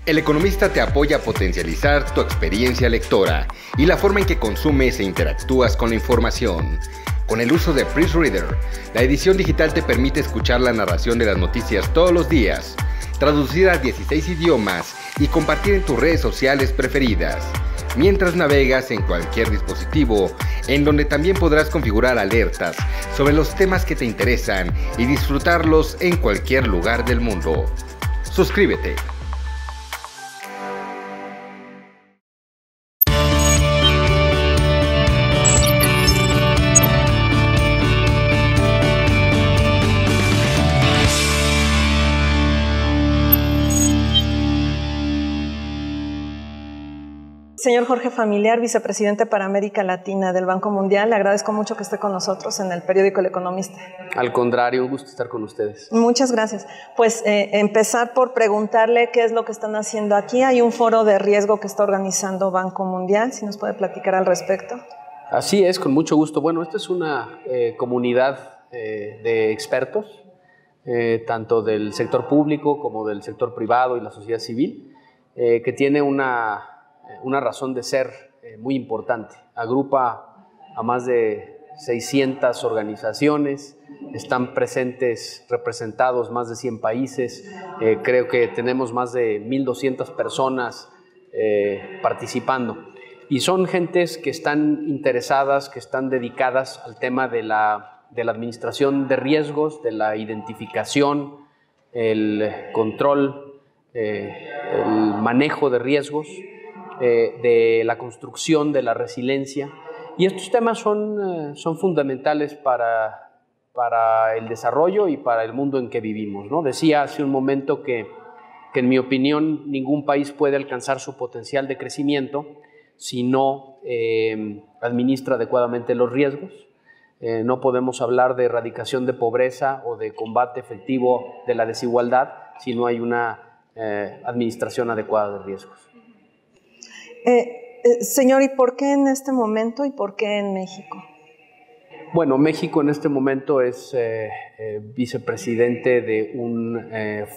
El Economista te apoya a potencializar tu experiencia lectora y la forma en que consumes e interactúas con la información. Con el uso de Proofreader, la edición digital te permite escuchar la narración de las noticias todos los días, traducir a 16 idiomas y compartir en tus redes sociales preferidas, mientras navegas en cualquier dispositivo, en donde también podrás configurar alertas sobre los temas que te interesan y disfrutarlos en cualquier lugar del mundo. Suscríbete. Señor Jorge Familiar, vicepresidente para América Latina del Banco Mundial, le agradezco mucho que esté con nosotros en el periódico El Economista. Al contrario, un gusto estar con ustedes. Muchas gracias. Pues empezar por preguntarle qué es lo que están haciendo aquí. Hay un foro de riesgo que está organizando Banco Mundial, si nos puede platicar al respecto. Así es, con mucho gusto. Bueno, esta es una comunidad de expertos, tanto del sector público como del sector privado y la sociedad civil, que tiene una razón de ser muy importante. Agrupa a más de 600 organizaciones, están presentes, representados más de 100 países, creo que tenemos más de 1,200 personas participando. Y son gentes que están interesadas, que están dedicadas al tema de la administración de riesgos, de la identificación, el control, el manejo de riesgos, de la construcción, de la resiliencia. Y estos temas son fundamentales para el desarrollo y para el mundo en que vivimos, ¿no? Decía hace un momento que en mi opinión ningún país puede alcanzar su potencial de crecimiento si no administra adecuadamente los riesgos. No podemos hablar de erradicación de pobreza o de combate efectivo de la desigualdad si no hay una administración adecuada de riesgos. Señor, ¿y por qué en este momento y por qué en México? Bueno, México en este momento es vicepresidente de un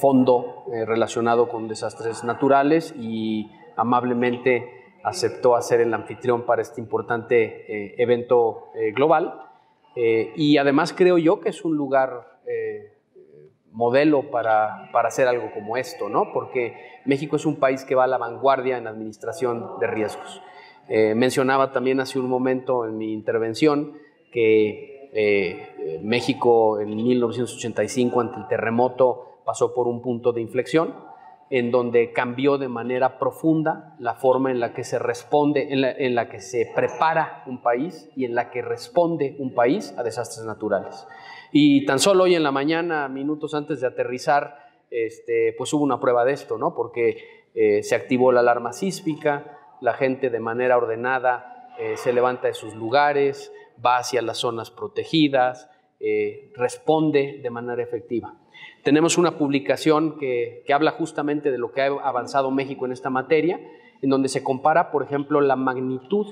fondo relacionado con desastres naturales y amablemente aceptó hacer el anfitrión para este importante evento global. Y además creo yo que es un lugar modelo para hacer algo como esto, ¿no? Porque México es un país que va a la vanguardia en administración de riesgos. Mencionaba también hace un momento en mi intervención que México en 1985 ante el terremoto pasó por un punto de inflexión en donde cambió de manera profunda la forma en la que se responde, en la que se prepara un país y en la que responde un país a desastres naturales. Y tan solo hoy en la mañana, minutos antes de aterrizar, pues hubo una prueba de esto, ¿no? Porque se activó la alarma sísmica, la gente de manera ordenada se levanta de sus lugares, va hacia las zonas protegidas, responde de manera efectiva. Tenemos una publicación que habla justamente de lo que ha avanzado México en esta materia, en donde se compara, por ejemplo, la magnitud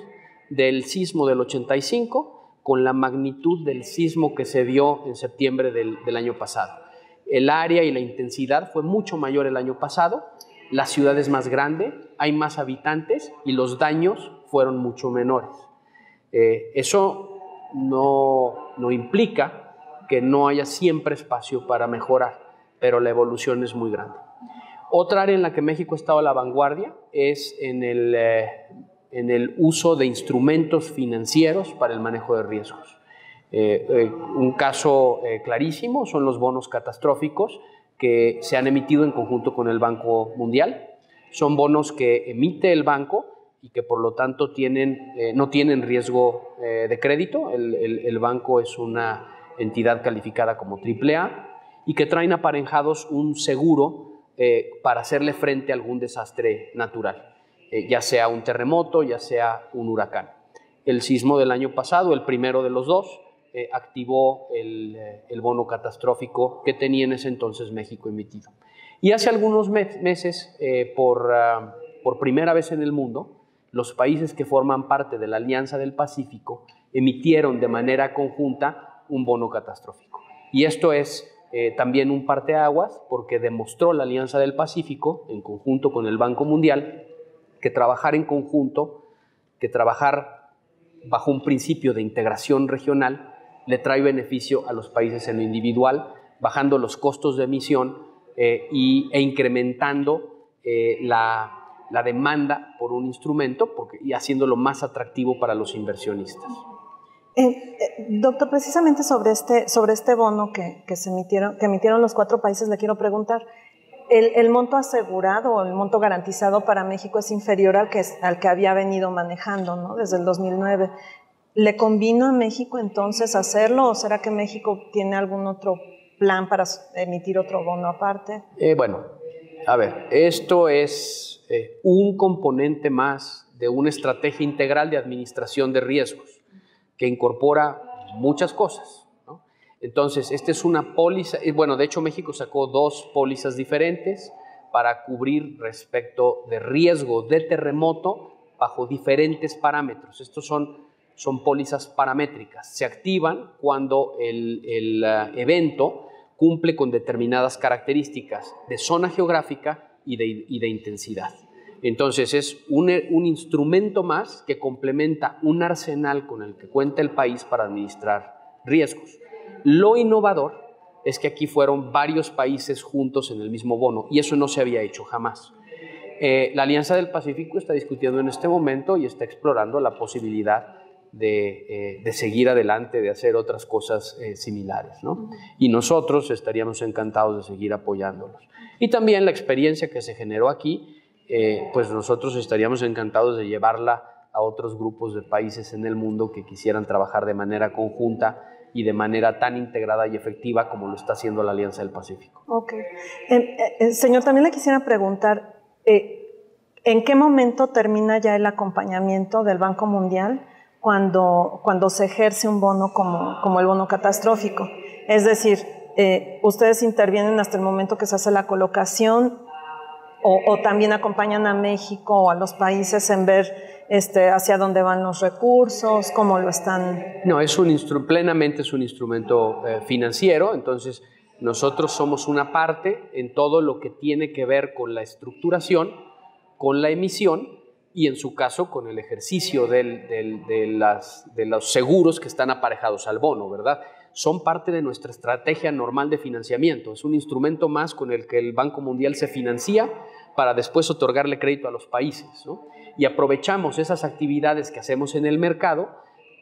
del sismo del 85 con la magnitud del sismo que se dio en septiembre del año pasado. El área y la intensidad fue mucho mayor el año pasado, la ciudad es más grande, hay más habitantes y los daños fueron mucho menores. Eso no implica que no haya siempre espacio para mejorar, pero la evolución es muy grande. Otra área en la que México ha estado a la vanguardia es en el uso de instrumentos financieros para el manejo de riesgos. Un caso clarísimo son los bonos catastróficos que se han emitido en conjunto con el Banco Mundial. Son bonos que emite el banco y que por lo tanto no tienen riesgo de crédito. El banco es una entidad calificada como AAA y que traen aparejados un seguro para hacerle frente a algún desastre natural. Ya sea un terremoto, ya sea un huracán. El sismo del año pasado, el primero de los dos, activó el bono catastrófico que tenía en ese entonces México emitido. Y hace algunos meses, por primera vez en el mundo, los países que forman parte de la Alianza del Pacífico emitieron de manera conjunta un bono catastrófico. Y esto es también un parteaguas porque demostró la Alianza del Pacífico, en conjunto con el Banco Mundial, que trabajar en conjunto, que trabajar bajo un principio de integración regional, le trae beneficio a los países en lo individual, bajando los costos de emisión e incrementando la demanda por un instrumento y haciéndolo más atractivo para los inversionistas. Doctor, precisamente sobre este bono que emitieron los 4 países, le quiero preguntar, ¿el monto asegurado o el monto garantizado para México es inferior al que había venido manejando, ¿no?, desde el 2009? ¿Le convino a México entonces hacerlo o será que México tiene algún otro plan para emitir otro bono aparte? Bueno, a ver, esto es un componente más de una estrategia integral de administración de riesgos que incorpora muchas cosas, ¿no? Entonces, esta es una póliza, bueno, de hecho México sacó 2 pólizas diferentes para cubrir respecto de riesgo de terremoto bajo diferentes parámetros. Estos son pólizas paramétricas. Se activan cuando el evento cumple con determinadas características de zona geográfica y de intensidad. Entonces es un instrumento más que complementa un arsenal con el que cuenta el país para administrar riesgos. Lo innovador es que aquí fueron varios países juntos en el mismo bono y eso no se había hecho jamás. La Alianza del Pacífico está discutiendo en este momento y está explorando la posibilidad de seguir adelante, de hacer otras cosas similares, ¿no? Y nosotros estaríamos encantados de seguir apoyándolos. Y también la experiencia que se generó aquí, pues nosotros estaríamos encantados de llevarla a otros grupos de países en el mundo que quisieran trabajar de manera conjunta y de manera tan integrada y efectiva como lo está haciendo la Alianza del Pacífico. Ok. Señor, también le quisiera preguntar, ¿en qué momento termina ya el acompañamiento del Banco Mundial cuando se ejerce un bono como el bono catastrófico? Es decir, ¿ustedes intervienen hasta el momento que se hace la colocación o también acompañan a México o a los países en ver hacia dónde van los recursos, cómo lo están? No, plenamente es un instrumento financiero, entonces nosotros somos una parte en todo lo que tiene que ver con la estructuración, con la emisión y en su caso con el ejercicio de los seguros que están aparejados al bono, ¿verdad? Son parte de nuestra estrategia normal de financiamiento, es un instrumento más con el que el Banco Mundial se financia para después otorgarle crédito a los países, ¿no? Y aprovechamos esas actividades que hacemos en el mercado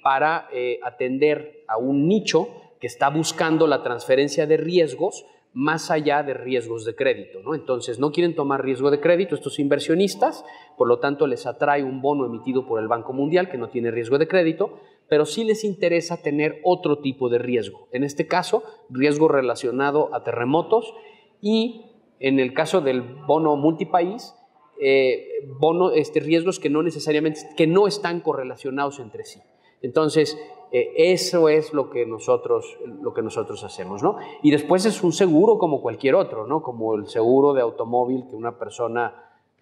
para atender a un nicho que está buscando la transferencia de riesgos más allá de riesgos de crédito, ¿no? Entonces no quieren tomar riesgo de crédito estos inversionistas, por lo tanto les atrae un bono emitido por el Banco Mundial que no tiene riesgo de crédito, pero sí les interesa tener otro tipo de riesgo, en este caso riesgo relacionado a terremotos y en el caso del bono multipaís, riesgos que no están correlacionados entre sí. Entonces, eso es lo que nosotros hacemos, ¿no? Y después es un seguro como cualquier otro, ¿no? Como el seguro de automóvil que una persona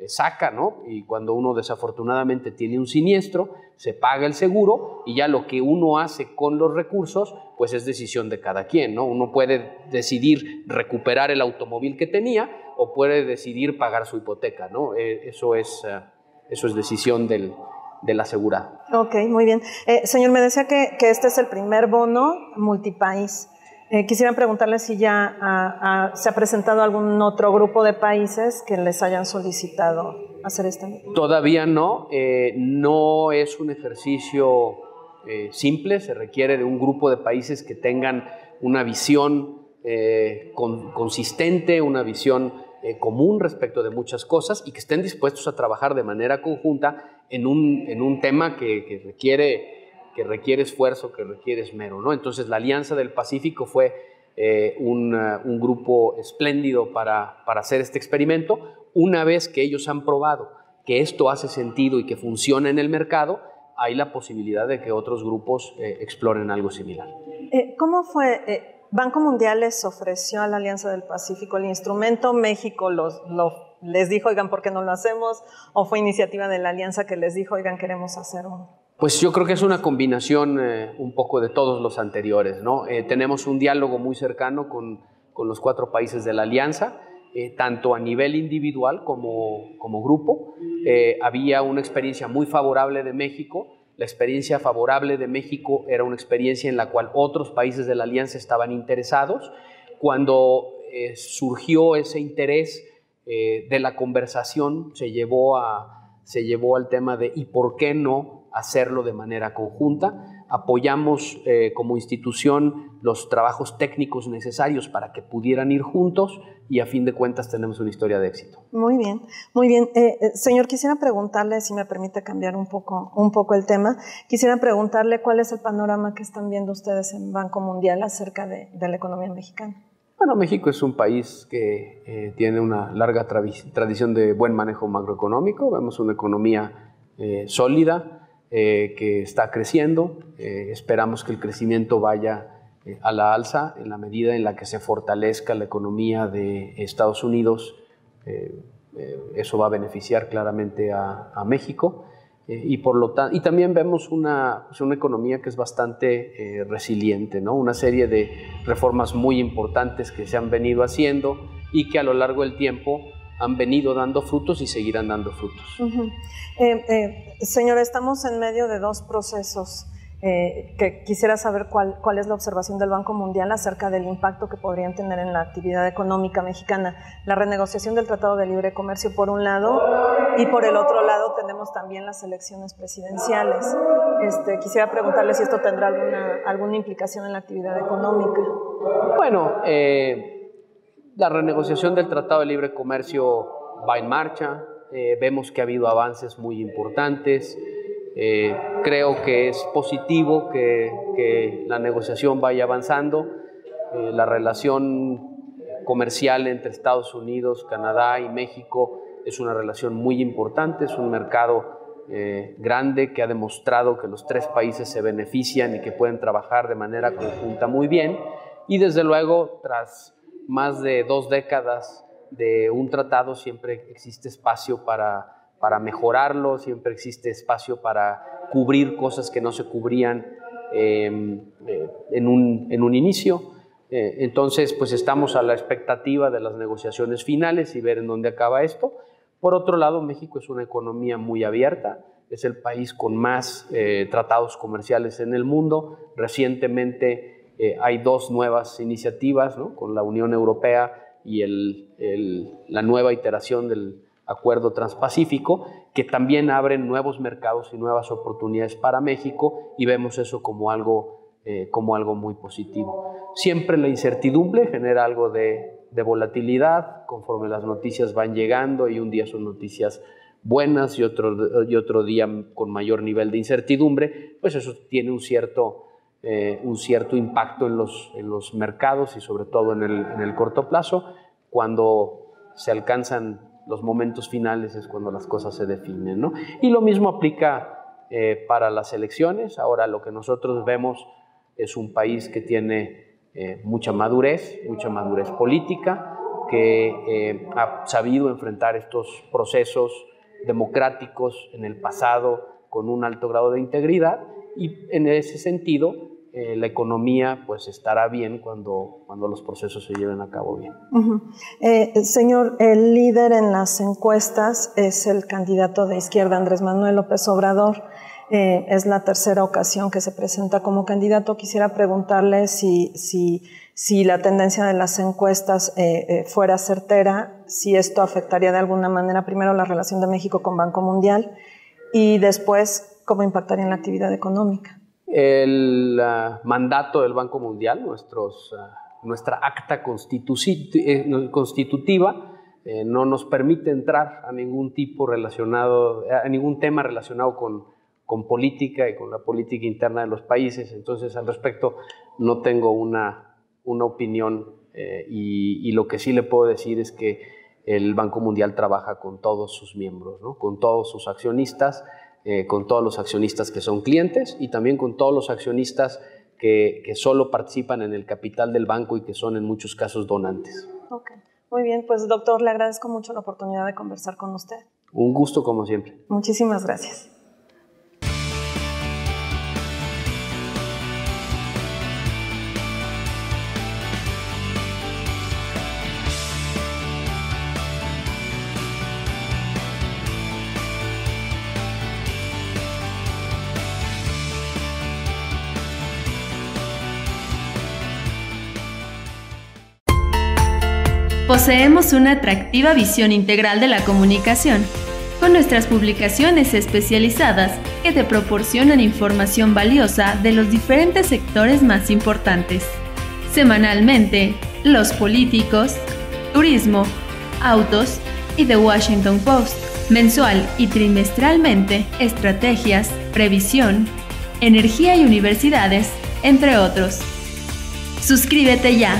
saca, ¿no? Y cuando uno desafortunadamente tiene un siniestro, se paga el seguro y ya lo que uno hace con los recursos, pues es decisión de cada quien, ¿no? Uno puede decidir recuperar el automóvil que tenía o puede decidir pagar su hipoteca, ¿no? Eso es decisión del asegurado. Ok, muy bien. Señor, me decía que este es el primer bono multipaís. Quisiera preguntarle si ya se ha presentado algún otro grupo de países que les hayan solicitado hacer este. Todavía no. No es un ejercicio simple. Se requiere de un grupo de países que tengan una visión consistente, una visión común respecto de muchas cosas y que estén dispuestos a trabajar de manera conjunta en un tema que requiere esfuerzo, que requiere esmero, ¿no? Entonces la Alianza del Pacífico fue un grupo espléndido para hacer este experimento. Una vez que ellos han probado que esto hace sentido y que funciona en el mercado, hay la posibilidad de que otros grupos exploren algo similar. ¿Cómo fue? Banco Mundial les ofreció a la Alianza del Pacífico el instrumento, México les dijo, oigan, ¿por qué no lo hacemos? ¿O fue iniciativa de la Alianza que les dijo, oigan, queremos hacer uno? Pues yo creo que es una combinación un poco de todos los anteriores, ¿no? Tenemos un diálogo muy cercano con con los 4 países de la alianza, tanto a nivel individual como grupo. Había una experiencia muy favorable de México. La experiencia favorable de México era una experiencia en la cual otros países de la alianza estaban interesados. Cuando surgió ese interés de la conversación, se llevó al tema de ¿y por qué no hacerlo de manera conjunta? Apoyamos como institución los trabajos técnicos necesarios para que pudieran ir juntos y a fin de cuentas tenemos una historia de éxito. Muy bien, muy bien. Señor, quisiera preguntarle, si me permite cambiar un poco el tema, quisiera preguntarle cuál es el panorama que están viendo ustedes en Banco Mundial acerca de la economía mexicana. Bueno, México es un país que tiene una larga tradición de buen manejo macroeconómico. Vemos una economía sólida, que está creciendo. Esperamos que el crecimiento vaya a la alza en la medida en la que se fortalezca la economía de Estados Unidos. Eso va a beneficiar claramente a México. Y también vemos una economía que es bastante resiliente, ¿no? Una serie de reformas muy importantes que se han venido haciendo y que a lo largo del tiempo han venido dando frutos y seguirán dando frutos. Señor, estamos en medio de 2 procesos que quisiera saber cuál es la observación del Banco Mundial acerca del impacto que podrían tener en la actividad económica mexicana. La renegociación del Tratado de Libre Comercio por un lado y por el otro lado tenemos también las elecciones presidenciales. Quisiera preguntarle si esto tendrá alguna implicación en la actividad económica. Bueno, la renegociación del Tratado de Libre Comercio va en marcha. Vemos que ha habido avances muy importantes. Creo que es positivo que la negociación vaya avanzando. La relación comercial entre Estados Unidos, Canadá y México es una relación muy importante. Es un mercado grande que ha demostrado que los 3 países se benefician y que pueden trabajar de manera conjunta muy bien. Y desde luego, tras más de 2 décadas de un tratado, siempre existe espacio para mejorarlo, siempre existe espacio para cubrir cosas que no se cubrían en un inicio. Entonces, pues estamos a la expectativa de las negociaciones finales y ver en dónde acaba esto. Por otro lado, México es una economía muy abierta, es el país con más tratados comerciales en el mundo. Recientemente hay 2 nuevas iniciativas, ¿no?, con la Unión Europea y la nueva iteración del Acuerdo Transpacífico, que también abren nuevos mercados y nuevas oportunidades para México, y vemos eso como algo muy positivo. Siempre la incertidumbre genera algo de volatilidad conforme las noticias van llegando, y un día son noticias buenas y otro día con mayor nivel de incertidumbre. Pues eso tiene un cierto impacto en los mercados y sobre todo en el corto plazo. Cuando se alcanzan los momentos finales es cuando las cosas se definen, ¿no? Y lo mismo aplica para las elecciones. Ahora lo que nosotros vemos es un país que tiene mucha madurez política, que ha sabido enfrentar estos procesos democráticos en el pasado con un alto grado de integridad, y en ese sentido la economía pues estará bien cuando los procesos se lleven a cabo bien. Señor, el líder en las encuestas es el candidato de izquierda Andrés Manuel López Obrador. Es la 3ª ocasión que se presenta como candidato. Quisiera preguntarle si la tendencia de las encuestas fuera certera, si esto afectaría de alguna manera primero la relación de México con Banco Mundial y después cómo impactaría en la actividad económica. El mandato del Banco Mundial, nuestra acta constitutiva, no nos permite entrar a ningún tema relacionado con política y con la política interna de los países. Entonces, al respecto, no tengo una opinión, y lo que sí le puedo decir es que el Banco Mundial trabaja con todos sus miembros, ¿no?, con todos sus accionistas, con todos los accionistas que son clientes y también con todos los accionistas que solo participan en el capital del banco y que son en muchos casos donantes. Okay. Muy bien, pues doctor, le agradezco mucho la oportunidad de conversar con usted. Un gusto como siempre. Muchísimas gracias. Poseemos una atractiva visión integral de la comunicación, con nuestras publicaciones especializadas que te proporcionan información valiosa de los diferentes sectores más importantes. Semanalmente, Los Políticos, Turismo, Autos y The Washington Post. Mensual y trimestralmente, Estrategias, Previsión, Energía y Universidades, entre otros. Suscríbete ya.